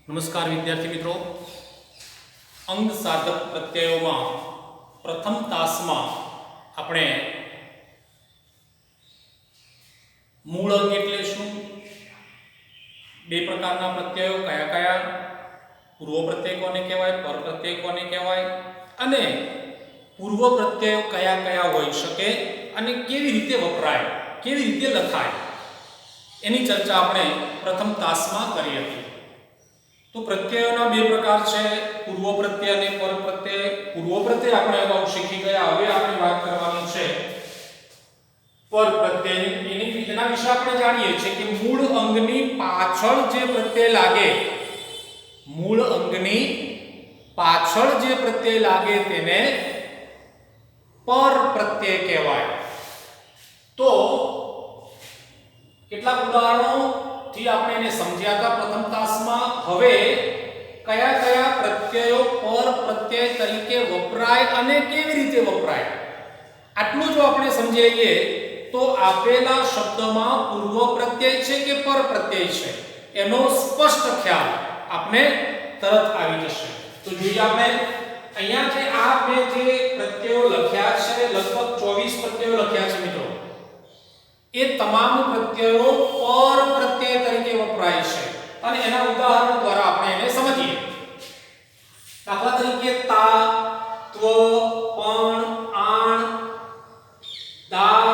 નમસ્કાર વિદ્યાર્થી મિત્રો, અંગ સાધક પ્રત્યયોમાં પ્રથમ તાસમાં આપણે મૂળ અંગ એટલે શું, બે પ્રકારના પ્રત્યયો કયા કયા, પૂર્વ પ્રત્યય કોને કહેવાય, પર પ્રત્યય કોને કહેવાય અને પૂર્વ પ્રત્યયો કયા કયા હોઈ શકે અને કેવી રીતે વપરાય, કેવી રીતે લખાય એની ચર્ચા આપણે પ્રથમ તાસમાં કરી હતી। तो प्रत्ययोना बे प्रकार छे, पूर्व प्रत्यय અને પર પ્રત્યય। પૂર્વ પ્રત્યય આપણે અગાઉ શીખી ગયા, હવે આપણે વાત કરવાની છે પર પ્રત્યય। એના વિશે આપણે જાણીએ છીએ કે મૂળ અંગની પાછળ જે પ્રત્યય લાગે, મૂળ અંગની પાછળ જે પ્રત્યય લાગે તેને પર પ્રત્યય કહેવાય। તો કેટલાક ઉદાહરણો થી આપણે એને સમજ્યા હતા પ્રથમ તાસમાં। હવે કયા કયા પ્રત્યયો પર પ્રત્યય તરીકે વપરાય અને કેવી રીતે વપરાય આટલું જો આપણે સમજી લઈએ તો આપેલા શબ્દમાં પૂર્વ પ્રત્યય છે કે પર પ્રત્યય છે એનો સ્પષ્ટ ખ્યાલ આપણે તરત આવી જશે। તો જોઈએ આપણે અહીંયા જે આ મેં જે પ્રત્યયો લખ્યા છે, લગભગ 24 પ્રત્યયો લખ્યા છે મિત્રો, એ તમામ પ્રત્યયો પર પ્રત્યય તરીકે વપરાય છે અને એના ઉદાહરણ દ્વારા આપણે એને સમજીએ। દાખલા તરીકે તા, ત્વ, પણ, આણ, દાર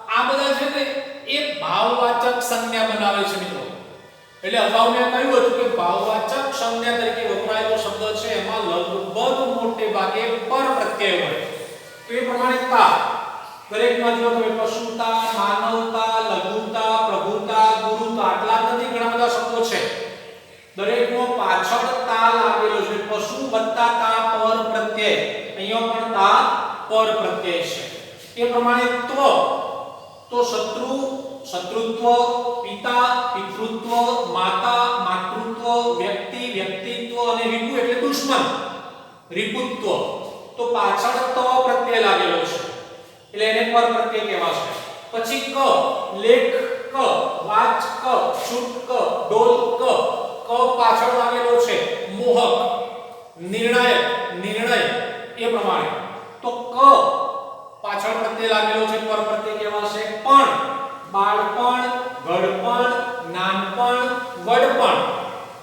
આ બધા છે ને એ ભાવવાચક સંજ્ઞા બનાવે છે મિત્રો। એટલે અગાઉ મેં કહ્યું હતું કે ભાવવાચક સંજ્ઞા તરીકે વપરાયેલો શબ્દ છે એમાં લગભગ મોટે ભાગે પર પ્રત્યય હોય। તો એ પ્રમાણે તા દરેકમાં જો તમે પશુતા, માનવતા, લઘુતા, પ્રભુતા, ગુરુતા આટલા નથી, ઘણા બધા શબ્દો છે, દરેકનો પાછળ તા લાગેલો છે। પશુ વત્તા તા પર પ્રત્યય, અહીંયા પણ તા પર પ્રત્યય છે। એ પ્રમાણે ત્વ તો શત્રુ, શત્રુત્વ, પિતા, પિતૃત્વ, માતા, માતૃત્વ, વ્યક્તિ, વ્યક્તિત્વ અને રિપુ એટલે દુશ્મન, રિપુત્વ, તો પાછળ ત પ્રત્યય લાગેલો છે એટલે એને પર પ્રત્યય કહેવાશે। પછી ક, લેખ ક, વાચ ક, છૂટ ક, ડોલ ક, ક પાછળ લાગેલો છે મોહક, નિર્ણાયક, નિર્ણય એ પ્રમાણે તો ક પાછળ પ્રત્યય લાગેલો છે પર પ્રત્યય કહેવાશે। પણ, બાળપણ, ઘડપણ, નાનપણ, વડપણ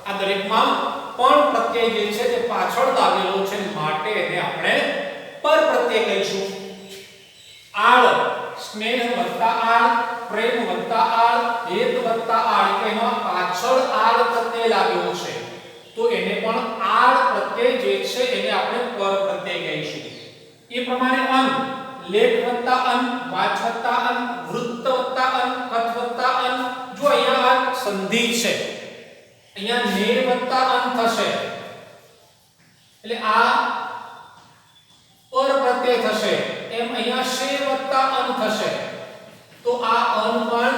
આ દરેકમાં પણ પ્રત્યય જે છે તે પાછળ લાગેલો છે માટે એને આપણે પર પ્રત્યય કહીશું। આળ, સ્નેહ વત્તા આળ, પ્રેમ વત્તા આળ, હેત વત્તા આળ, એમાં પાછળ આળ પ્રત્યય લાગેલો છે તો એને પણ આળ પ્રત્યય જે છે એને આપણે પર પ્રત્યય કહીશું। એ પ્રમાણે અન, લેખ વત્તા અન, વાચ વત્તા અન, વૃત્ત વત્તા અન, કથ વત્તા અન, જો અહીંયા આ સંધિ છે, અહીંયા ને વત્તા અન થશે એટલે આ પર પ્રત્યય થશે, એમ અહીંયા શે વત્તા અન થશે તો આ અન પણ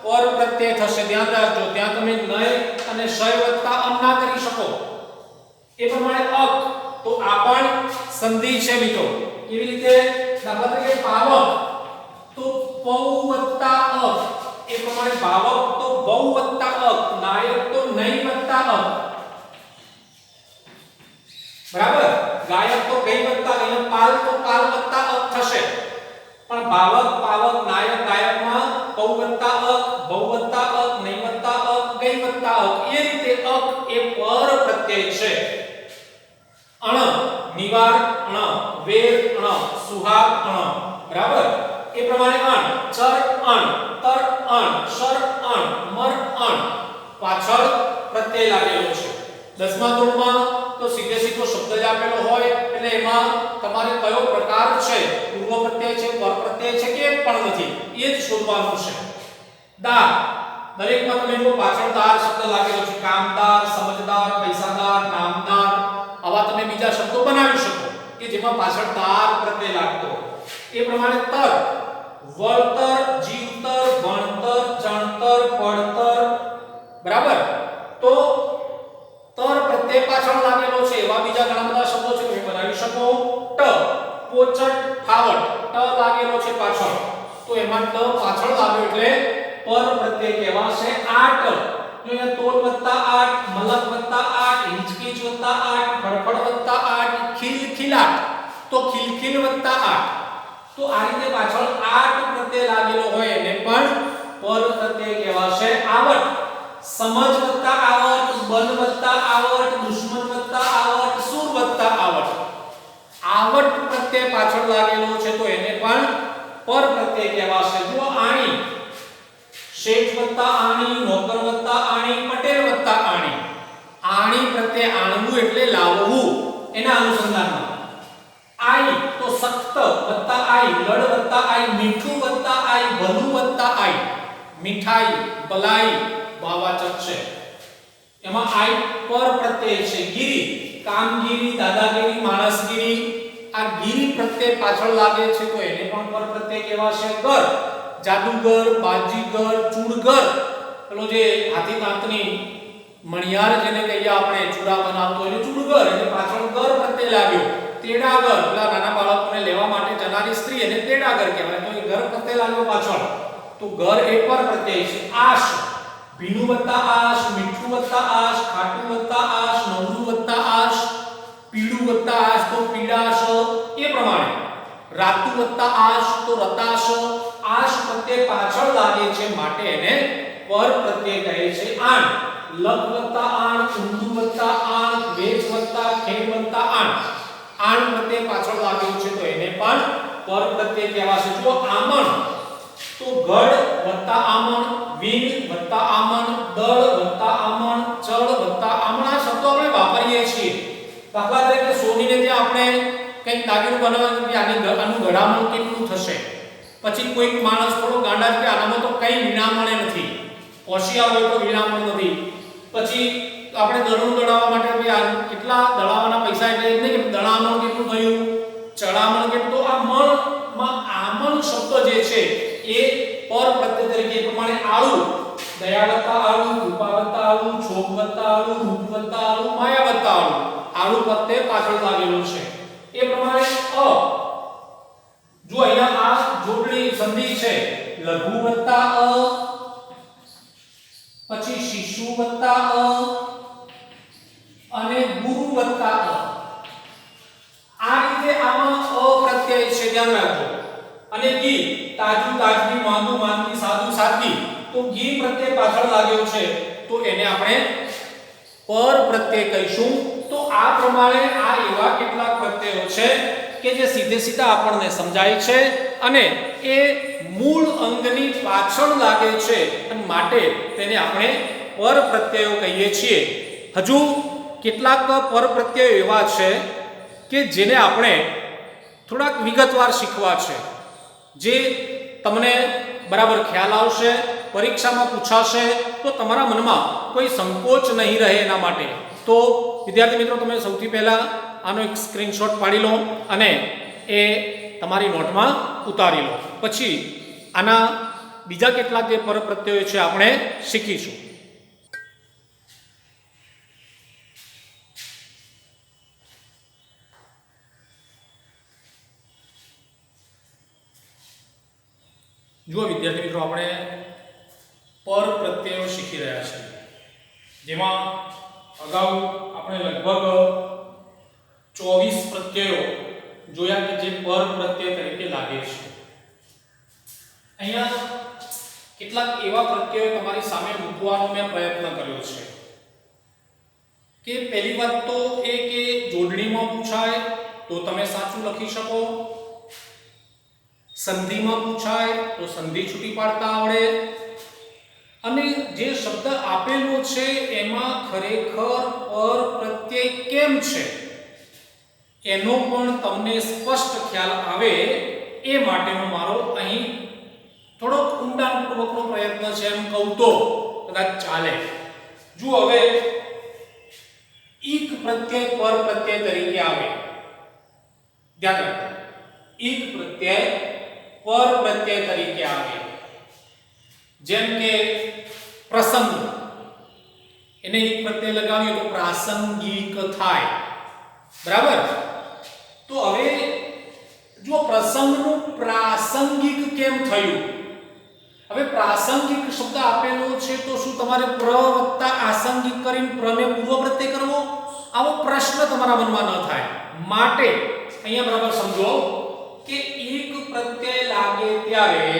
પર પ્રત્યય થશે। ધ્યાન રાખજો, ત્યાં તમે નય અને શય વત્તા અન ના કરી શકો। એ પ્રમાણે અક તો આ પણ સંધિ છે મિત્રો। કેવી રીતે? દાખલા તરીકે ભાવક તો પૌ વત્તા અક, એ પ્રમાણે ભાવક તો બૌ વત્તા અક, નાયક તો નય વત્તા અક, બરાબર। ગાયક તો ગઈ વત્તા, અહીંયા પાલ તો પાલ વત્તા અક થશે, પણ ભાવક, પાવક, નાયક, ગાયકમાં પૌ વત્તા અક, બૌ વત્તા અક, નય વત્તા અક, ગઈ વત્તા અક, એ રીતે અક એ પર પ્રત્યય છે। અણ, નિવાર અણ, વેર અણ, સુહાગ અણ, બરાબર। એ પ્રમાણે અણ, ચર અણ, તર અણ, શર અણ, મર અણ પાછળ પ્રત્યય લાગેલો છે। 10મા ધોરણમાં તો સીધે સીધો શબ્દ જ આપેલો હોય એટલે એમાં તમારે કયો પ્રકાર છે, પૂર્વ પ્રત્યય છે, પર પ્રત્યય છે કે પણ નથી એ જ શોધવાનું છે। દાર, દરેકમાં તમે જો પાછળ દાર શબ્દ લાગેલો છે, કામદાર, સમજદાર, પૈસાદાર, નામદાર આવા તમે બીજા શબ્દો બનાવી શકો કે જેમાં પાછળ દાર પ્રત્યય લાગતો હોય। એ પ્રમાણે તર, વળતર, જીવતર, ભણતર, ચણતર, પડતર, બરાબર। તો તર પ્રત્યય પાછળ લાગેલો છે એવા બીજા ઘણા બધા શબ્દો છે તમે બનાવી શકો। ટ, પોચટ, ફાવટ, ટ લાગેલો છે પાછળ તો એમાં ટ પાછળ લાગ્યો એટલે પર પ્રત્યય કહેવાશે। આટ, જો અહીંયા તોલ વત્તા આટ, મલક વત્તા ખીચ વત્તા 8, ખડખડ વત્તા 8, ખિલખિલાટ તો ખિલખિલ વત્તા 8. તો આ રીતે પાછળ 8 પ્રત્યય લાગેલો હોય એને પણ પર પ્રત્યય કહેવાશે. આવટ, સમજ વત્તા આવટ, બન વત્તા આવટ, દુશ્મન વત્તા આવટ, સુર વત્તા આવટ. આવટ પ્રત્યય પાછળ લાગેલો છે તો એને પણ પર પ્રત્યય કહેવાશે. જો આણી, શેઠ વત્તા આણી, નોકર વત્તા આણી, પટેલ વત્તા આણી. આણી પ્રત્યય આણવું એટલે લાવવું એના અનુસંધાનમાં. આઈ તો સખ્ત વત્તા આઈ, લડ વત્તા આઈ, મીઠું વત્તા આઈ, ભલું વત્તા આઈ. મીઠાઈ, ભલાઈ ભાવવાચક છે. એમાં આઈ પર પ્રત્યય છે. ગીરી, કામગીરી, દાદાગીરી, માણસગીરી. આ ગીરી પ્રત્યય પાછળ લાગે છે તો એને પણ પર પ્રત્યય કહેવાશે. ગર, જાદુગર, બાજીગર, ચૂડગર. પેલો જે હાથી દાંતની મણિયાર જેને કહીએ આપણે, ચૂડા બનાવતો એને ચૂડગર, એટલે પાછળ ગર પ્રત્યય લાગ્યો. તેડાગર, પેલા નાના બાળકોને લેવા માટે જનારી સ્ત્રી એને તેડાગર કહેવાય, તો એ ગર પ્રત્યય લાગ્યો પાછળ. તો ગર એ પર પ્રત્યય છે. આશ, ભીનું વત્તા આશ, મીઠું વત્તા આશ, ખાટું વત્તા આશ, નવરું વત્તા આશ, પીળું વત્તા આશ તો પીડાશ. એ પ્રમાણે રાતું વત્તા આશ તો રતાશ. આશ પ્રત્યય પાછળ લાગે છે માટે એને પર પ્રત્યય કહે છે. આણ, લખ વત્તા આણ, ઊંધું વત્તા આણ, વેચ વત્તા ખેડ વત્તા આણ. આણ પ્રત્યય પાછળ લાગ્યો છે તો એને પણ પર પ્રત્યય કહેવાશે. જો આમણ તો ગઢ વત્તા આમણ, વીણ વત્તા આમણ, દળ વત્તા આમણ, ચળ વત્તા આમણ. આ શબ્દો આપણે વાપરીએ છીએ. દાખલા તરીકે સોનીને જે આપણે કંઈક દાગીનું બનાવવાનું આનું ગળામણ કેટલું થશે. પછી કોઈક માણસ થોડો ગાંડા છે, આનામાં તો કઈ વિનામણે નથી, હોશિયાર હોય તો વિનામણ નથી. પછી આપણે દળનું દળાવવા માટે ભાઈ કેટલા દળાવવાના પૈસા, એટલે એમ નહીં કે દળામણ કેટલું થયું, ચડામણ કેટલું. તો આ મણમાં આમણ શબ્દ જે છે એ પર પ્રત્યય તરીકે પ્રમાણે આળુ, દયા વત્તા આળુ, કૃપા વત્તા આળુ, છોક વત્તા આળુ, રૂપ વત્તા આળુ, માયા વત્તા આળુ. આળુ પ્રત્યય પાછળ લાગેલું છે. એ પ્રમાણે અ, જો અહીંયા આ જોડણી સંધિ છે, લઘુ વત્તા અ, પછી શિશુ વત્તા અ અને ગુરુ વત્તા અ. આ રીતે આમાં અ પ્રત્યય છે, ધ્યાન રાખજો. અને ગી, તાજુ તાજગી, માંદુ માંદગી, સાદુ સાદગી. તો ગી પ્રત્યય પાછળ લાગ્યો છે તો એને આપણે પર પ્રત્યય કહીશું. તો આ પ્રમાણે આ એવા કેટલાક પ્રત્યયો છે કે જે સીધે સીધા આપણને સમજાય છે અને એ મૂળ અંગની પાછળ લાગે છે અને માટે તેને આપણે પર પ્રત્યયો કહીએ છીએ. હજુ કેટલાક પર પ્રત્યયો એવા છે કે જેને આપણે થોડાક વિગતવાર શીખવા છે, જે તમને બરાબર ખ્યાલ આવશે, પરીક્ષામાં પૂછાશે તો તમારા મનમાં કોઈ સંકોચ નહીં રહે. એના માટે તો વિદ્યાર્થી મિત્રો, તમે સૌથી પહેલા આનો એક સ્ક્રીનશોટ પાડી લો અને એ તમારી નોટમાં ઉતારી લો. પછી આના બીજા કેટલાક જે પર પ્રત્યયો છે આપણે શીખીશું. જુઓ વિદ્યાર્થી મિત્રો, આપણે પર પ્રત્યયો શીખી રહ્યા છીએ, જેમાં અગાઉ આપણે લગભગ 24 પ્રત્યયો જોયા કે જે પર પ્રત્યય તરીકે લાગે છે. અહીંયા કેટલાક એવા પ્રત્યયો તમારી સામે મૂકવાનો મેં પ્રયત્ન કર્યો છે કે પહેલી વાત તો એ કે જોડણીમાં પૂછાય તો તમે સાચું લખી શકો, સંધિમાં પૂછાય તો સંધિ છૂટી પાડતા આવડે, અને જે શબ્દ આપેલો છે એમાં ખરેખર પર પ્રત્યય કેમ છે એનો પણ તમને સ્પષ્ટ ખ્યાલ આવે એ માટેનો મારો અહીં થોડો ઊંડાણપૂર્વકનો પ્રયત્ન છે, એમ કહું તો કદાચ ચાલે. જો હવે ઈક પ્રત્યય પર પ્રત્યય તરીકે આવે, ધ્યાન રાખો, ઈક પ્રત્યય પર પ્રત્યય તરીકે આવે. જેમ કે પ્રસંગ, એને ઈક પ્રત્યય લગાવીએ તો પ્રાસંગિક થાય, બરાબર. તો હવે જો પ્રસંગનું પ્રાસંગિક કેમ થયું? હવે પ્રાસંગિક શબ્દ આપેલો છે તો શું તમારે પ્ર વત્તા આસંગિક કરીને પ્રને પૂર્વ પ્રત્યય કરવો? આવો પ્રશ્ન તમારા મનમાં ન થાય માટે અહીંયા બરાબર સમજો કે એક પ્રત્યય લાગે ત્યારે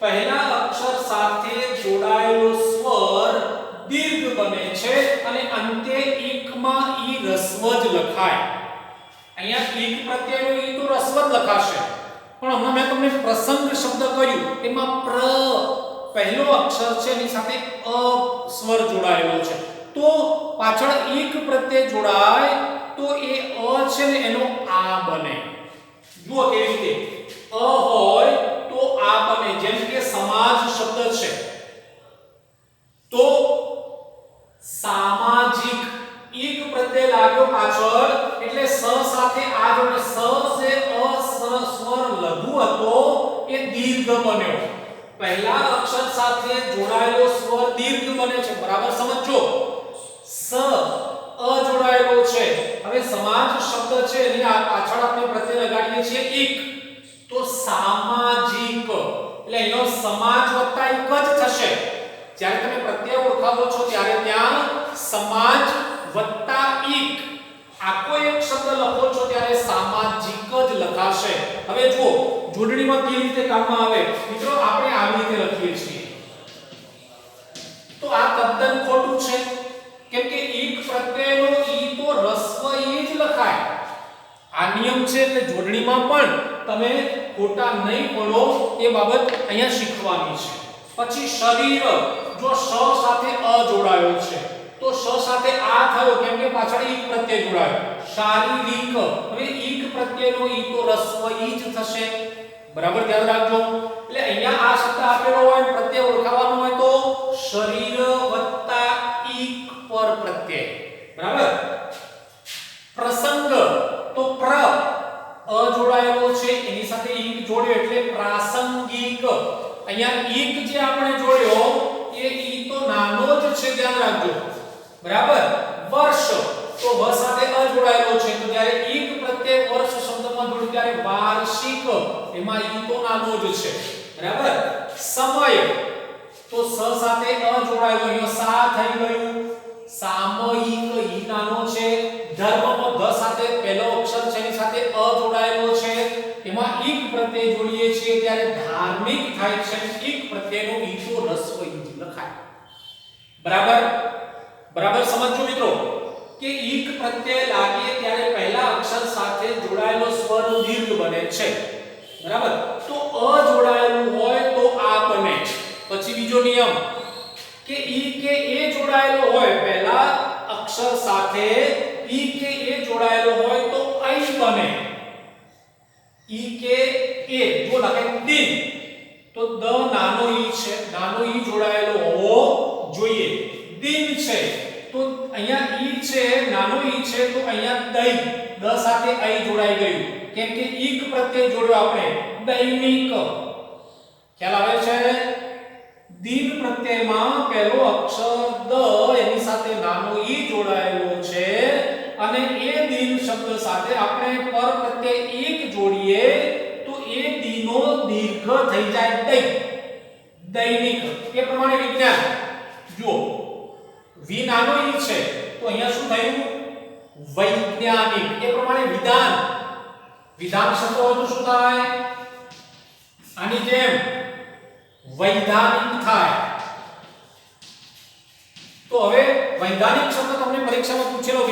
પહેલા અક્ષર સાથે જોડાયેલો સ્વર દીર્ઘ બને છે અને અંતે એકમાં ઈ રસ્વ જ લખાય. અહીંયા એક પ્રત્યયનો ઈ તો રસ્વ જ લખાશે, પણ હમણાં મેં તમને પ્રસંગ શબ્દ કહ્યું એમાં પહેલો અક્ષર છે એની સાથે અ સ્વર જોડાયેલો છે, તો પાછળ એક પ્રત્યય જોડાય તો એ અ છે ને એનો આ બને. જુઓ કેવી રીતે અ હોય તો આ બને. જેમ કે સમાજ શબ્દ છે તો સામાજિક, એક પ્રત્યય લાગ્યો પાછળ એટલે સ સાથે આ જોડે સ સે અ સ્વર લઘુ હતો એ દીર્ઘ બન્યો. પહેલા અક્ષર સાથે જોડાયેલો સ્વર દીર્ઘ બને છે, બરાબર સમજો. સ અ જોડાયેલો છે, હવે સમાજ શબ્દ છે એની પાછળ આપણે પ્રત્યય લગાડીએ છીએ એક, તો સામાજિક એટલે એનો સમાજ વત્તા એક જ થશે. જ્યારે તમે પ્રત્યય ઓળખાવો છો ત્યારે ત્યાં સમાજ વત્તા એક આખો એક શબ્દ લખો છો ત્યારે સામાજિક જ લખાશે. હવે જુઓ જોડણીમાં કેવી રીતે કામમાં આવે મિત્રો, આપણે આવી રીતે લખીએ છીએ તો આ તદ્દન ખોટું છે, કેમ કે એક પ્રત્યયનો ઈ તો રસ્વ ઈ જ લખાય. આ નિયમ છે એટલે જોડણીમાં પણ તમે ખોટા નહીં પડો એ બાબત અહીંયા શીખવાની છે. પછી શરીર, જો શ સાથે અ જોડાયો છે તો શ સાથે આ થયો કેમ કે પાછળ એક પ્રત્યય જોડાયો. શારીરિક, હવે એક પ્રત્યયનો ઈ તો રસ્વ ઈ જ થશે, બરાબર ધ્યાન રાખજો. એટલે અહીંયા આ શબ્દ આપેલો હોય પ્રત્યય ઓળખાવાનો હોય તો શરીર વત્તા એક પર પ્રત્યય, બરાબર. પ્રસંગ તો પ્ર અ જોડાયેલો છે એની સાથે એક જોડ્યો એટલે પ્રાસંગિક. અહીંયા એક જે આપણે જોડ્યો એ ઈ તો નાનો જ છે, ધ્યાન રાખજો, બરાબર. વર્ષ તો વ સાથે અ જોડાયેલો છે તો જ્યારે એક પ્રત્યય વર્ષ શબ્દમાં જોડ્યું ત્યારે વાર્ષિક, એમાં ઈ તો નાનો જ છે, બરાબર. સમય તો સ સાથે અ જોડાયેલો, અહીંયા સા થઈ ગયું, સામયિક ઈ નાનો છે. ધર્મમાં ધ સાથે પહેલો અક્ષર છે એની સાથે અ જોડાયેલો છે, એમાં એક પ્રત્યય જોડીએ છીએ ત્યારે ધાર્મિક થાય છે. એક પ્રત્યયનો ઈ તો રસ્વ ઈ જ લખાય, બરાબર. બરાબર સમજો મિત્રો કે એક પ્રત્યય લાગે ત્યારે પહેલા અક્ષર સાથે જોડાયેલો સ્વર દીર્ઘ બને છે, બરાબર. તો અ જોડાયેલું હોય તો આ બને. પછી બીજો નિયમ કે ઈ કે એ જોડાયેલો હોય પહેલા અક્ષર સાથે, ઈ કે એ જોડાયેલો હોય તો અઈ બને. ઈ કે એ જો લખે દિન તો દ નાનો ઈ છે, નાનો ઈ જોડાયેલો હોવો જોઈએ. દિન છે તો અહીંયા ઈ છે, નાનો ઈ છે તો અહીંયા દૈ, દ સાથે અઈ જોડાઈ ગયું કેમ કે એક પ્રત્યય જોડ્યો આપણે દૈનિક. ખ્યાલ આવે છે? દિન પ્રત્યયમાં પહેલો અક્ષર દ એની સાથે નાનો ઈ જોડાયેલો છે અને એ દિન શબ્દ સાથે આપણે પર પ્રત્યય એક જોડીએ તો એ દિનો દીર્ઘ થઈ જાય દૈ, દૈનિક. એ પ્રમાણે વિજ્ઞાન જુઓ વી નાનો ઈ છે તો અહીંયા શું થયું વૈજ્ઞાનિક. એ પ્રમાણે વિધાન, વિધાન શબ્દ હોય તો શું થાય આની જેમ વૈધાનિક થાય. તો હવે વૈધાનિક શબ્દ તમને પરીક્ષામાં પૂછેલો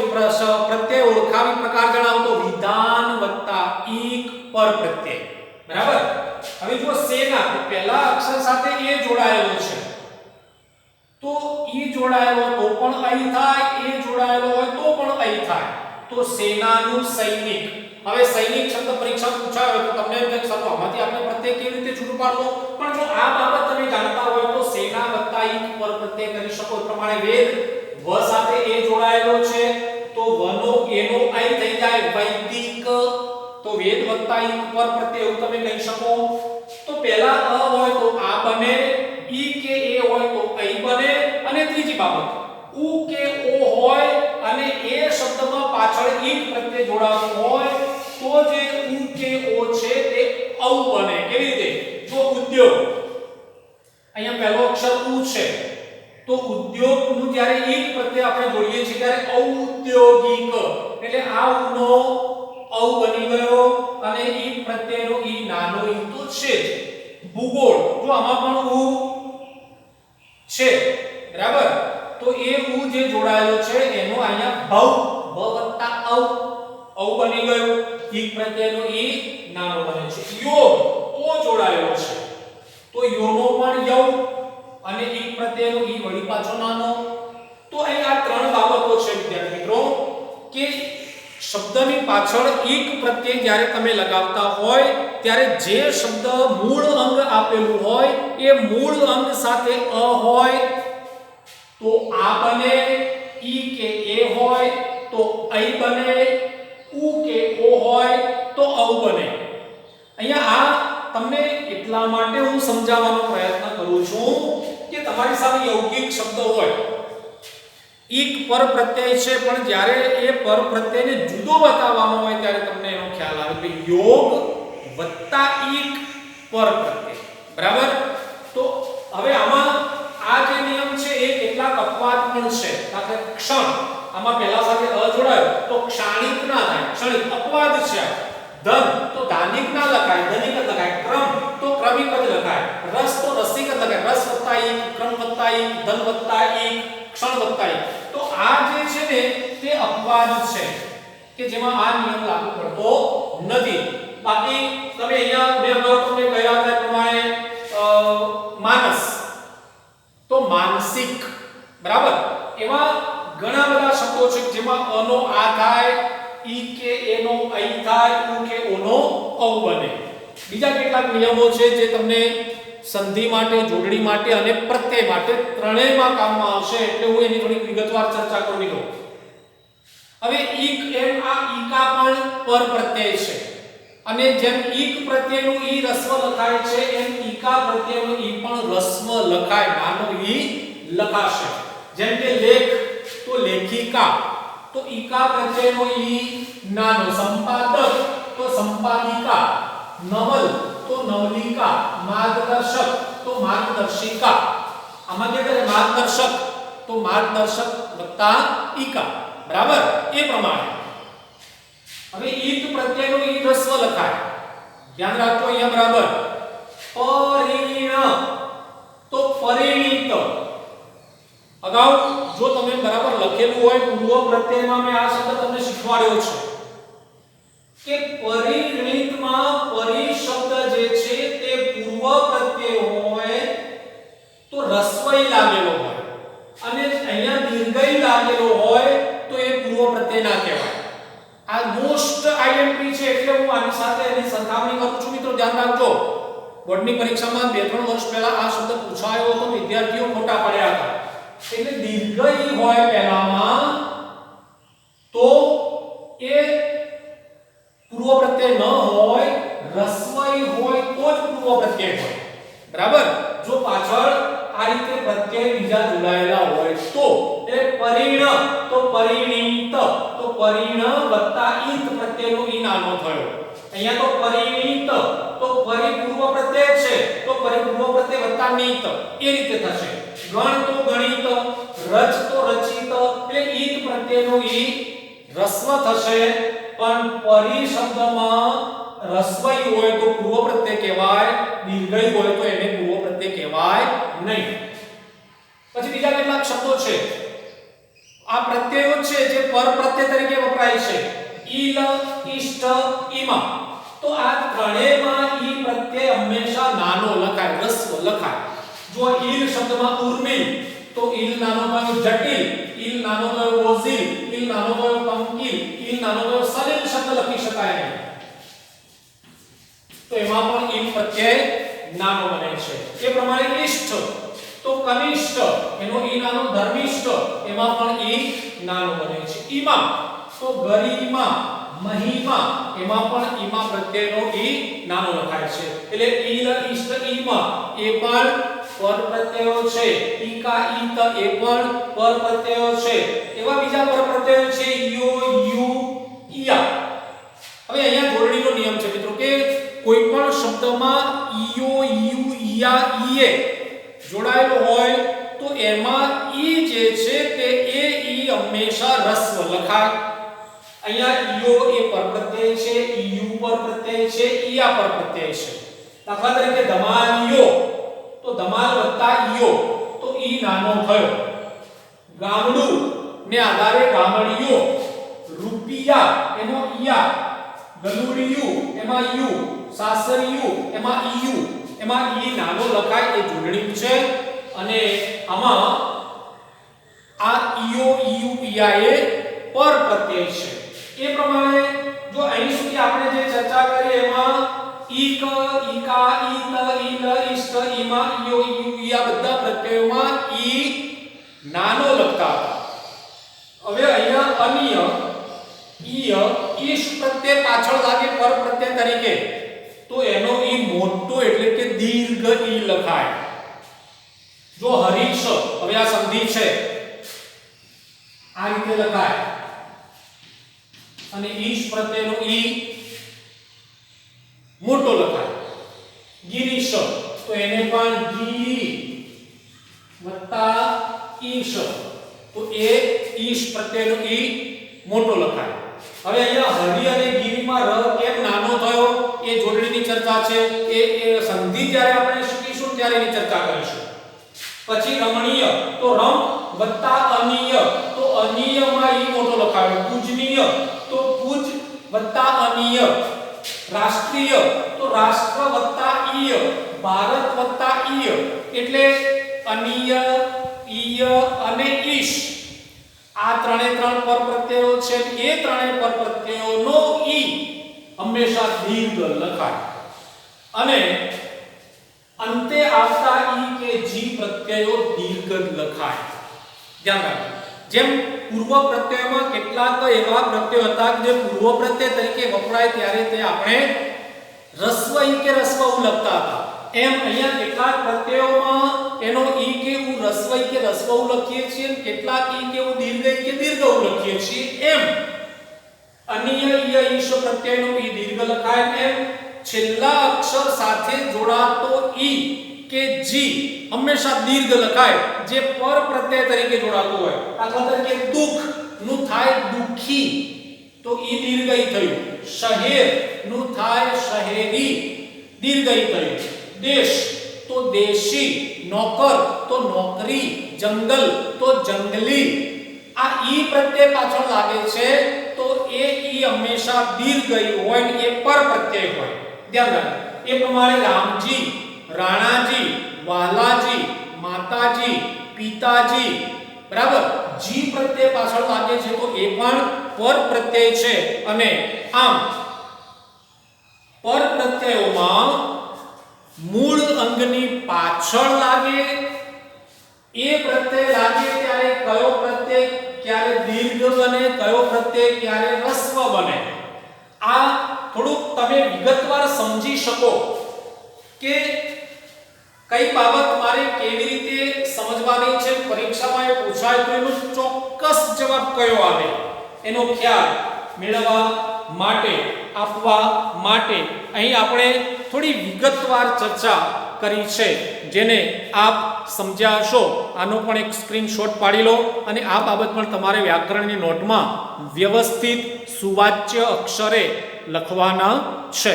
પ્રત્યય ઓળખાવી પ્રકાર જણાવો તો વિધાન વત્તા એક પર પ્રત્યય, બરાબર. હવે જો સેના પહેલા અક્ષર સાથે એ જોડાયેલો છે તો ઈ જોડાયેલો તો પણ અઈ થાય, એ જોડાયેલો હોય તો પણ અઈ થાય, તો સેનાનું સૈનિક. હવે સૈનિક શબ્દ પરીક્ષામાં પૂછાયો તો તમને એમ કે સર આમાંથી આપણે પ્રત્યય કેવી રીતે છૂટું પાડવો, પણ જો આ બાબત તમે જાણતા હોય તો સેના વત્તા એક પર પ્રત્યય કરી શકો. પ્રમાણે વેદ વ સાથે એ જોડાયેલો છે તો વનો એનો અઈ થઈ જાય વૈદિક, તો વેદ વત્તા એક પર પ્રત્યય એવું તમે કહી શકો. તો પહેલા અ હોય તો આ બને, ઈ કે એ હોય તો અઈ બને. અને ત્રીજી બાબત ઉ કે ઓ હોય અને એ શબ્દમાં પાછળ એક પ્રત્યય જોડાયેલો હોય તો જે ઉ કે ઓ છે તે ઔ બને. કેવી રીતે? જો ઉદ્યોગ, અહીંયા પહેલો અક્ષર ઉ છે તો ઉદ્યોગનું જ્યારે ઈક પ્રત્યય આપણે જોડીએ છીએ ત્યારે ઔદ્યોગિક એટલે આ ઉનો ઔ બની ગયો અને ઈક પ્રત્યયનો ઈ નાનો ઈ તો છે જ. ભૂગોળ જો આમાં પણ ઉ છે બરાબર, તો એ ઉ જે જોડાયેલો છે એનો અહીંયા ભવ બ વત્તા ઔ બની ગયો, ઈક પ્રત્યયનો ઈ નાનો બને છે. યોગ ઓ જોડાયેલો છે તો યોનો પણ યૌ અને ઈક પ્રત્યયનો ઈ વળી પાછો નાનો. તો અહીં આ ત્રણ બાબતો છે વિદ્યાર્થી મિત્રો કે શબ્દની પાછળ ઈક પ્રત્યય જ્યારે તમે લગાવતા હોય ત્યારે જે શબ્દ મૂળ અંગ આપેલું હોય એ મૂળ અંગ સાથે અ હોય તો આ બને, ઈ કે એ હોય તો ઐ બને, ઉ કે ઓ હોય તો ઔ બને. અહીંયા આ તમને એટલા માટે હું સમજાવવાનો પ્રયત્ન કરું છું કે તમારી સામે યૌગિક શબ્દ હોય, ઈક પર પ્રત્યય છે પણ જ્યારે એ પર પ્રત્યયને જુદો બતાવવાનો હોય ત્યારે તમને એનો ખ્યાલ આવે કે યોગ વત્તા ઈક પર પ્રત્યય બરાબર. તો હવે આમાં આ જે નિયમ છે એ કેટલાક અપવાદ પણ છે. દાખલા ક્ષણ આમાં પહેલા સાથે અ જોડાયો તો ક્ષાણિક ના થાય, ક્ષણિક અપવાદ છે. ધન તો ધાનિક ના લખાય, ધનિક જ લખાય. ક્રમ તો ક્રમિક જ લખાય. રસ તો રસિક જ લખાય. રસ વત્તા ઈક, ક્રમ વત્તા ઈક, ધન વત્તા ઈક, ક્ષણ વત્તા ઈક. તો આ જે છે ને તે અપવાદ છે કે જેમાં આ નિયમ લાગુ પડતો નથી. બાકી તમે અહીંયા મેં અગાઉ તમને કહ્યા હતા પ્રમાણે માનસ તો માનસિક બરાબર, એવા ઘણા બધા શબ્દો છે જેમાં અ નો આ થાય, ઈ કે એ નો ઐ થાય, ઉ કે ઓ નો ઔ બને. બીજા કેટલાક નિયમો છે જે તમને સંધિ માટે, જોડણી માટે અને પ્રત્યય માટે ત્રણેયમાં કામમાં આવશે એટલે હું એની થોડી વિગતવાર ચર્ચા કરી દઉં. હવે ઈક એમ આ ઈકા પણ પર પ્રત્યય છે અને જેમ ઈક પ્રત્યયનું ઈ રસ્વ લખાય છે એમ ઈકા પ્રત્યયનું ઈ પણ રસ્વ લખાય, નાનો ઈ લખાશે. જેમ કે લેખ તો લેખિકા તો ઈકા પ્રત્યયનો ઈ નાનો, સંપાદક તો સંપાદિકા, નવલ તો નવલિકા, માર્ગદર્શક તો માર્ગદર્શિકા. આમાં જે કરે માર્ગદર્શક તો માર્ગદર્શક વત્તા ઈકા બરાબર. એ પ્રમાણે હવે ઈક પ્રત્યયનો ઈ રસ્વ લખાય, ધ્યાન રાખજો અહીંયા બરાબર. પરિણ તો પરિણીત. અગાઉ જો તમે બરાબર લખેલું હોય પૂર્વ પ્રત્યયમાં મેં આ શબ્દ તમને શીખવાડ્યો છે કે પરિણીતમાં પરી શબ્દ જે છે તે પૂર્વ પ્રત્યય હોય તો રસ્વઈ લાગેલો હોય અને અહીંયા દીર્ઘઈ લાગેલો હોય તો એ પૂર્વ પ્રત્યય ના કહેવાય. આ મોસ્ટ આઈએમપી છે એટલે હું આની સાથે એની સરખામણી કરું છું. મિત્રો ધ્યાન રાખજો, બોર્ડની પરીક્ષામાં 2-3 વર્ષ પહેલા આ શબ્દ પૂછાયો હતો, વિદ્યાર્થીઓ ખોટા પડ્યા હતા. એટલે દીર્ઘઈ હોય પહેલામાં તો એ પૂર્વ પ્રત્યય ન હોય, રસ્વઈ હોય તો જ પૂર્વ પ્રત્યય હોય બરાબર. જો પાછળ આ રીતે પ્રત્યય બીજા જોડાયેલા હોય તો એટલે પરિણ તો પરિણીત તો પરિણ વત્તા ઈત પ્રત્યયનો ઈ નાનો થયો. અહીંયા તો પરિણીત તો પરી પૂર્વ પ્રત્યય છે તો પરી પૂર્વ પ્રત્યય વત્તા નીત એ રીતે થશે. ગણ તો ગણિત, રચ તો રચિત એટલે ઈત પ્રત્યયનો ઈ રસ્વ થશે. પણ પરી શબ્દમાં રસ્વઈ હોય તો પૂર્વ પ્રત્યય કહેવાય, દીર્ઘઈ હોય તો એને પૂર્વ પ્રત્યય કહેવાય નહીં. પછી બીજા કેટલાક શબ્દો છે આ પ્રત્યયો છે જે પર પ્રત્યય તરીકે વપરાય છે. ઈલ, ઇષ્ટ, ઈમા. તો આ ત્રણેયમાં ઈ પ્રત્યય હંમેશા નાનો લખાય, રસ્વ લખાય. જો ઈલ શબ્દમાં ઉર્મિલ તો ઈલ નાનો થયો જટિલ, ઈલ નાનો થયો ઓઝિલ, ઈલ નાનો થયો પંકિલ, ઈલ નાનો થયો સલિલ શબ્દ લખી શકાય નહીં. તો એમાં પણ ઈલ પ્રત્યય નાનો બને છે. એ પ્રમાણે ઇષ્ટ તો કનિષ્ઠ એનો ઈ નાનો, ધર્મિષ્ઠ એમાં પણ ઈ નાનો બને છે. ઈમા તો ગરિમા, મહિમા એમાં પણ ઈમા પ્રત્યયનો ઈ નાનો લખાય છે. એટલે ઈલ, ઇષ્ટ, ઈમા એ પણ પર પ્રત્યયો છે. ઈકા, ઈત એ પણ પર પ્રત્યયો છે. એવા બીજા પર પ્રત્યયો છે યો, યુ, ઈયા. હવે અહીંયા જોડણીનો નિયમ છે મિત્રો કે કોઈ પણ શબ્દમાં ઈયો, યુ, ઈયા, ઈએ જોડાયેલો હોય તો એમાં ઈ જે છે તે એ ઈ હંમેશા રસ્વ લખાય. અહીંયા ઈયો એ પરપ્રત્યય છે, ઈયુ પરપ્રત્યય છે, ઈયા પરપ્રત્યય છે. દાખલા તરીકે ધમાલિયો તો ધમાલ વત્તા ઈયો તો ઈ નાનો થયો. ગામડું ને આધારે ગામડિયો. રૂપિયા એનો ઈયા. ગલુડિયું એમાં યુ. સાસરિયું એમાં ઈયુ. એમાં ઈ નાનો લખાય એ જોડણી છે. અને આમાં આ ઈયો ઈયુ ઈયા એ પરપ્રત્યય છે. એ પ્રમાણે જો અહીં સુધી આપણે જે ચર્ચા કરી એમાં ઈક ઈકા ઈત ઈલ ઈષ્ટ ઈમા ઈયો ઈયુ ઈયા બધા પ્રત્યયોમાં ઈ નાનો લખતા હતા. હવે અહીંયા અનિય ઈય ઈશ પ્રત્યય પાછળ લાગે પર પ્રત્યય તરીકે તો એનો ઈ મોટો એટલે કે દીર્ઘ ઈ લખાય. જો હરીશ હવે આ સંધિ છે આ રીતે લખાય અને ઈશ પ્રત્યયનો ઈ મોટો લખાય. ગિરીશ તો એને પણ ગિરી વત્તા ઈશ તો એ ઈશ પ્રત્યયનો ઈ મોટો લખાય. હવે અહીંયા હરિ અને ગિરીમાં ર કેમ નાનો થયો એ જોડણીની ચર્ચા છે. એ સંધિ જ્યારે આપણે શીખીશું ત્યારે એની ચર્ચા કરીશું. પછી રમણીય તો રમ વત્તા અનિય તો અનિયમાં ઈ મોટો લખાયો. પૂજનીય તો પૂજ વત્તા અનિય. રાષ્ટ્રીય તો રાષ્ટ્ર વત્તા ઈય. ભારત વત્તા ઈય એટલે અનિય ઈય અને ઈશ આ ત્રણે ત્રણ પરપ્રત્યયો છે. એ ત્રણે પરપ્રત્યયોનો ઈ હંમેશા દીર્ઘ લખાય અને અંતે આવતા ઈ કે જી પ્રત્યયો દીર્ઘ લખાય. ધ્યાન રાખો. જેમ પૂર્વ પ્રત્યયમાં કેટલાક એવા પ્રત્યયો હતા જે પૂર્વ પ્રત્યય તરીકે વપરાય ત્યારે તે આપણે રસ્વ ઈ કે રસ્વ ઉ લખતા હતા. એમ અહીંયા કેટલાક પ્રત્યયોમાં એનો ઈ કે ઉ રસ્વ ઈ કે રસ્વ ઉ લખીએ છીએ અને કેટલાક ઈ કે ઉ દીર્ઘ ઈ કે દીર્ઘ ઉ લખીએ છીએ. એમ અનિય ઈય ઈશ પ્રત્યયનો ઈ દીર્ઘ લખાય. એમ છેલ્લા અક્ષર સાથે જોડાતો ઈ કે જી હંમેશા દીર્ઘ લખાય જે પર પ્રત્યય તરીકે જોડાતો હોય. દાખલા તરીકે દુઃખ નું થાય દુખી તો ઈ દીર્ઘ ઈ થયું. શહેર નું થાય શહેરી દીર્ઘ ઈ થયું. દેશ તો દેશી. નોકર તો નોકરી. જંગલ તો જંગલી. આ ઈ પ્રત્યય પાછળ લાગે છે તો એ ઈ હંમેશા દીર્ઘ ઈ હોય ને એ પર પ્રત્યય હોય. ધ્યાન રાખો. એ પ્રમાણે રામજી, રાણાજી, વાલાજી, માતાજી, પિતાજી બરાબર જી પ્રત્યય પાછળ લાગે છે તો એ પણ પર પ્રત્યય છે. અને આમ પર પ્રત્યયોમાં મૂળ અંગની પાછળ લાગે એ પ્રત્યય લાગે ત્યારે કયો પ્રત્યય ક્યારે દીર્ઘ બને, કયો પ્રત્યય ક્યારે રસ્વ બને. આ થોડુંક તમે વિગતવાર સમજી શકો કે કઈ બાબત મારે કેવી રીતે સમજવાની છે. પરીક્ષામાં એ પૂછાય તો એનો ચોક્કસ જવાબ કયો આવે એનો ખ્યાલ મેળવવા માટે આપવા માટે અહીં આપણે થોડી વિગતવાર ચર્ચા કરી છે જેને આપ સમજ્યા હશો. આનો પણ એક સ્ક્રીનશોટ પાડી લો અને આ બાબત પણ તમારે વ્યાકરણની નોટમાં વ્યવસ્થિત સુવાચ્ય અક્ષરે લખવાના છે.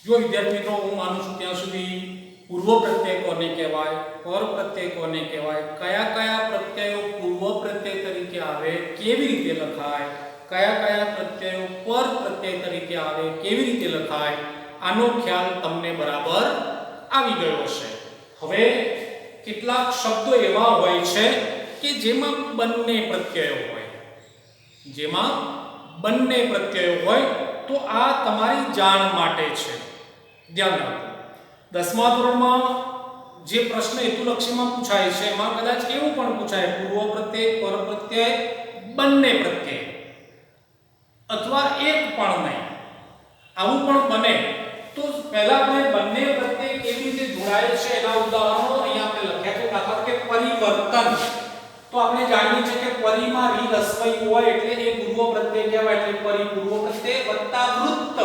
જો વિદ્યાર્થી મિત્રો હું માનું છું ત્યાં સુધી પૂર્વ પ્રત્યય કોને કહેવાય, પર પ્રત્યય કોને કહેવાય, કયા કયા પ્રત્યયો પૂર્વ પ્રત્યય તરીકે આવે, કેવી રીતે લખાય, કયા કયા પ્રત્યયો પર પ્રત્યય તરીકે આવે, કેવી રીતે લખાય, આનો ખ્યાલ તમને બરાબર આવી ગયો હશે. હવે કેટલાક શબ્દો એવા હોય છે કે જેમાં બંને પ્રત્યયો હોય. જેમાં બંને પ્રત્યયો હોય તો આ તમારી જાણ માટે છે. ધ્યાન રાખો. 10મા ધોરણમાં જે પ્રશ્ન હેતુલક્ષીમાં પૂછાય છે એમાં કદાચ એવું પણ પૂછાય પૂર્વ પ્રત્યય, પર પ્રત્યય, બંને પ્રત્યય અથવા એક પણ નહીં આવું પણ બને તો પહેલા આપણે બંને પ્રત્યય કેવી રીતે જોડાય છે એના ઉદાહરણો અહીંયા આપણે લખ્યા છે. દાખલા કે પરિવર્તન તો આપણે જાણીએ છીએ કે પરિમાં રી રસ્વઈ હોય એટલે એ પૂર્વ પ્રત્યય કહેવાય એટલે પરિપૂર્વ પ્રત્યય વત્તા વૃત્ત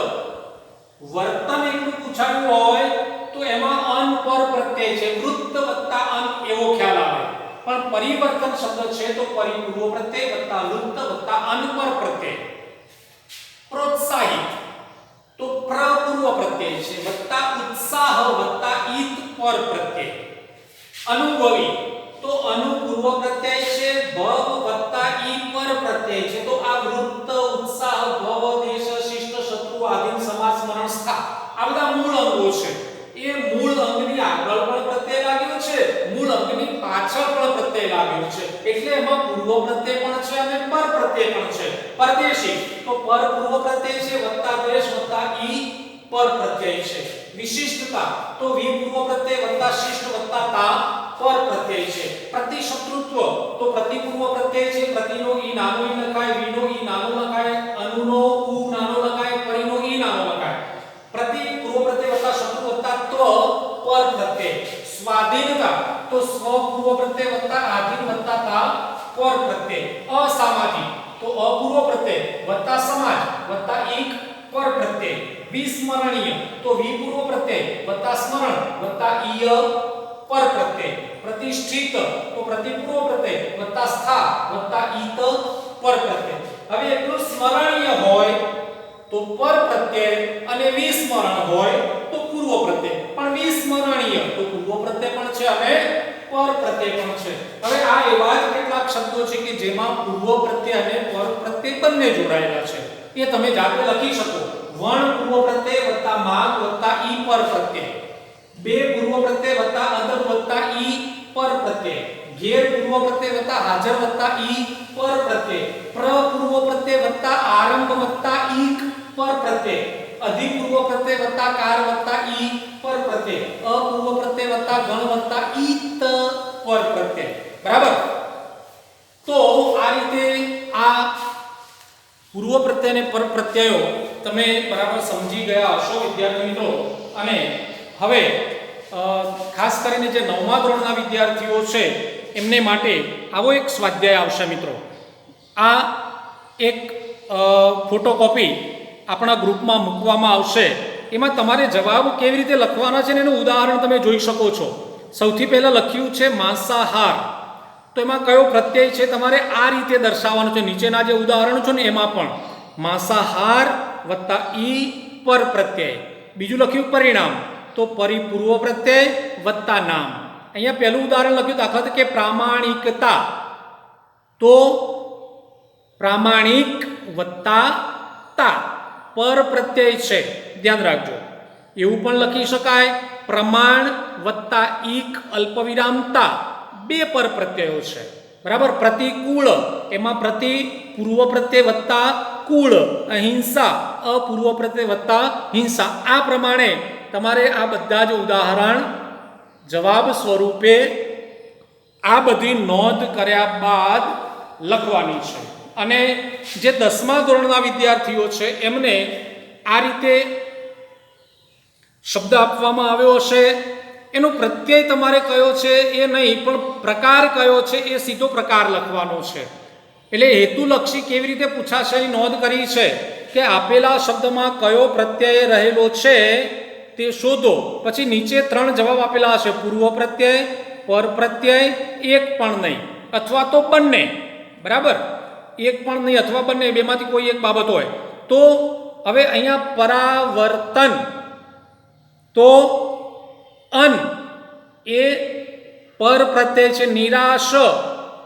વર્તન એકલું પૂછાયું હોય તો એમાં અન પર પ્રત્યય છે, વૃત્ત વત્તા અન એવો ખ્યાલ આવે. પણ પરિવર્તન શબ્દ છે તો પરિપૂર્વ પ્રત્યય વત્તા વૃત્ત વત્તા અન પર પ્રત્યય. પ્રોત્સાહિત તો પ્રપૂર્વ પ્રત્યય છે વત્તા ઉત્સાહ વત્તા ઈત પર પ્રત્યય. અનુભવી તો અનુપૂર્વ પ્રત્યય છે ભવ વત્તા ઈ પર પ્રત્યય છે. તો આ વૃત્ત ઉત્સાહ ભવ દેશ શિષ્ટ શત્રુ આદિન સમાસ સ્મરણ સ્થા આ બધા મૂળ અંગો છે. એ મૂળ અંગની આગળ પણ પ્રત્યય લાગ્યો છે, મૂળ અંગની પાછળ પણ પ્રત્યય લાગ્યો છે. એટલે એમાં પૂર્વ પ્રત્યય પણ છે અને પર પ્રત્યય પણ છે. પરદેશી તો પર પૂર્વ પ્રત્યય છે વત્તા દેશ વત્તા ઈ પર પ્રત્યય છે. વિશિષ્ટતા તો વિ પૂર્વ પ્રત્યય વત્તા શિષ્ટ વત્તા તા પર પ્રત્યય છે. પ્રતિશત્રુત્વ તો પ્રતિપૂર્વ પ્રત્યય છે, પ્રતિનો ઈ નાનો ઈ લખાય, વિનો ઈ નાનો લખાય, અનુનો ઉ નાનો લખાય, પરિનો ઈ નાનો લખાય. પ્રતિપૂર્વ પ્રત્યય વત્તા શત્રુ વત્તા ત્વ પર પ્રત્યય. સ્વાધીનતા તો સ્વ પૂર્વ પ્રત્યય વત્તા આધીન વત્તા તા પર પ્રત્યય. અસામાજિક તો અપૂર્વ પ્રત્યય વત્તા સમાજ વત્તા ઈક પર પ્રત્યય. વિસ્મરણીય તો વિપૂર્વ પ્રત્યય વત્તા સ્મરણ વત્તા ઈય પર પ્રત્યય. પ્રતિષ્ઠિત તો પ્રતિપૂર્વ પ્રત્યય વત્તા સ્થા વત્તા ઈત પર પ્રત્યય. હવે એટલું સ્મરણીય હોય તો પર પ્રત્યય અને વિસ્મરણ હોય તો પૂર્વ પ્રત્યય. પણ વિસ્મરણીય તો પૂર્વ પ્રત્યય પણ છે અને પર પ્રત્યય પણ છે. હવે આ એવા જ કેટલાક શબ્દો છે કે જેમાં પૂર્વ પ્રત્યય અને પર પ્રત્યય બંને જોડાયેલા છે. એ તમે જાતે લખી શકો. વણ પૂર્વ પ્રત્યય વત્તા માગ વત્તા ઈ પર પ્રત્યય. બે પૂર્વ પ્રત્યય વત્તા અદબ વત્તા ઈ પર પ્રત્યય. ઘેર પૂર્વ પ્રત્યય વત્તા હાજર વત્તા ઈ પર પ્રત્યય. પ્ર પૂર્વ પ્રત્યય વત્તા આરંભ વત્તા ઈક પર પ્રત્યય. અધિપૂર્વ પ્રત્યય વત્તા કાર વત્તા ઈ પર પ્રત્યય. અપૂર્વ પ્રત્યય વત્તા ગણ વત્તા ઈત પર પ્રત્યય. બરાબર. તો આ રીતે આ પૂર્વ પ્રત્યય અને પર પ્રત્યયો તમે બરાબર સમજી ગયા હશો વિદ્યાર્થી મિત્રો. અને હવે ખાસ કરીને જે 9મા ધોરણના વિદ્યાર્થીઓ છે એમને માટે આવો એક સ્વાધ્યાય આવશે મિત્રો. આ એક ફોટોકોપી આપણા ગ્રુપમાં મૂકવામાં આવશે. એમાં તમારે જવાબ કેવી રીતે લખવાના છે ને એનું ઉદાહરણ તમે જોઈ શકો છો. સૌથી પહેલા લખ્યું છે માંસાહાર. તો એમાં કયો પ્રત્યય છે તમારે આ રીતે દર્શાવવાનો છે. નીચેના જે ઉદાહરણો છે ને એમાં પણ માંસાહાર વત્તા ઈ પર પ્રત્યય. બીજું લખ્યું પરિણામ તો પરિપૂર્વ પ્રત્યય વત્તા નામ. અહીંયા પહેલું ઉદાહરણ લખ્યું દાખલા તરીકે પ્રામાણિકતા તો પ્રામાણિક વત્તા તા પર પ્રત્યય છે, ધ્યાન રાખજો. એવું પણ લખી શકાય પ્રમાણ વત્તા ઈક અલ્પવિરામ તા બે પર પ્રત્યયો છે. બરાબર. પ્રતિકૂળ એમાં પ્રતિ પૂર્વ પ્રત્યય વત્તા કૂળ. અહિંસા અપૂર્વ પ્રત્યય વત્તા હિંસા. આ પ્રમાણે તમારે આ બધા જ ઉદાહરણ જવાબ સ્વરૂપે આ બધી નોંધ કર્યા બાદ લખવાની છે. અને જે 10મા ધોરણના વિદ્યાર્થીઓ છે એમને આ રીતે શબ્દ આપવામાં આવ્યો હશે. એનો પ્રત્યય તમારે કયો છે એ નહીં, પણ પ્રકાર કયો છે એ સીધો પ્રકાર લખવાનો છે. એટલે હેતુલક્ષી કેવી રીતે પૂછાશે એની નોંધ કરી છે કે આપેલા શબ્દમાં કયો પ્રત્યય રહેલો છે તે શોધો. પછી નીચે 3 જવાબ આપેલા હશે. પૂર્વ પ્રત્યય, પર પ્રત્યય, એક પણ નહીં અથવા તો બંને. બરાબર. એક પણ નહીં અથવા બંને, બેમાંથી કોઈ એક બાબત હોય તો. હવે અહીંયા પરાવર્તન તો અન એ પર પ્રત્યય છે. નિરાશ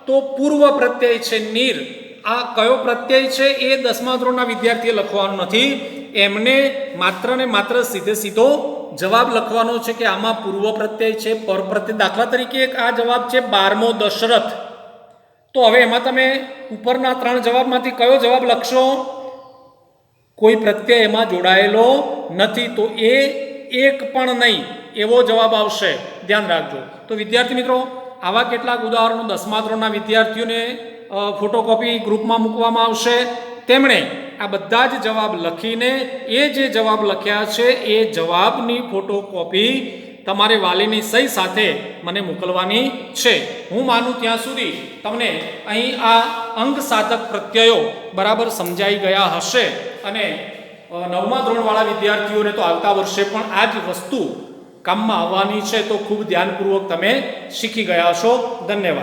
તો પૂર્વ પ્રત્યય છે નીર. આ કયો પ્રત્યય છે એ 10મા ધોરણના વિદ્યાર્થીએ લખવાનું નથી. એમને માત્ર ને માત્ર સીધો જવાબ લખવાનો છે કે આમાં પૂર્વ પ્રત્યય છે, પર પ્રત્યય. દાખલા તરીકે આ જવાબ છે 12મો દશરથ. તો હવે એમાં તમે ઉપરના 3 જવાબમાંથી કયો જવાબ લખશો? કોઈ પ્રત્યય એમાં જોડાયેલો નથી તો એ એક પણ નહીં એવો જવાબ આવશે. ધ્યાન રાખજો. તો વિદ્યાર્થી મિત્રો આવા કેટલાક ઉદાહરણો 10મા ધોરણના વિદ્યાર્થીઓને ફોટોકોપી ગ્રુપમાં મૂકવામાં આવશે. તેમણે આ બધા જ જવાબ લખીને એ જે જવાબ લખ્યા છે એ જવાબની ફોટોકોપી તમારે વાલીની સહી સાથે મને મોકલવાની છે. હું માનું ત્યાં સુધી તમને અહીં આ અંગ સાધક પ્રત્યયો બરાબર સમજાઈ ગયા હશે. અને નવમા ધોરણવાળા વિદ્યાર્થીઓને તો આવતા વર્ષે પણ આ જ વસ્તુ કામમાં આવવાની છે, તો ખૂબ ધ્યાનપૂર્વક તમે શીખી ગયા છો. ધન્યવાદ.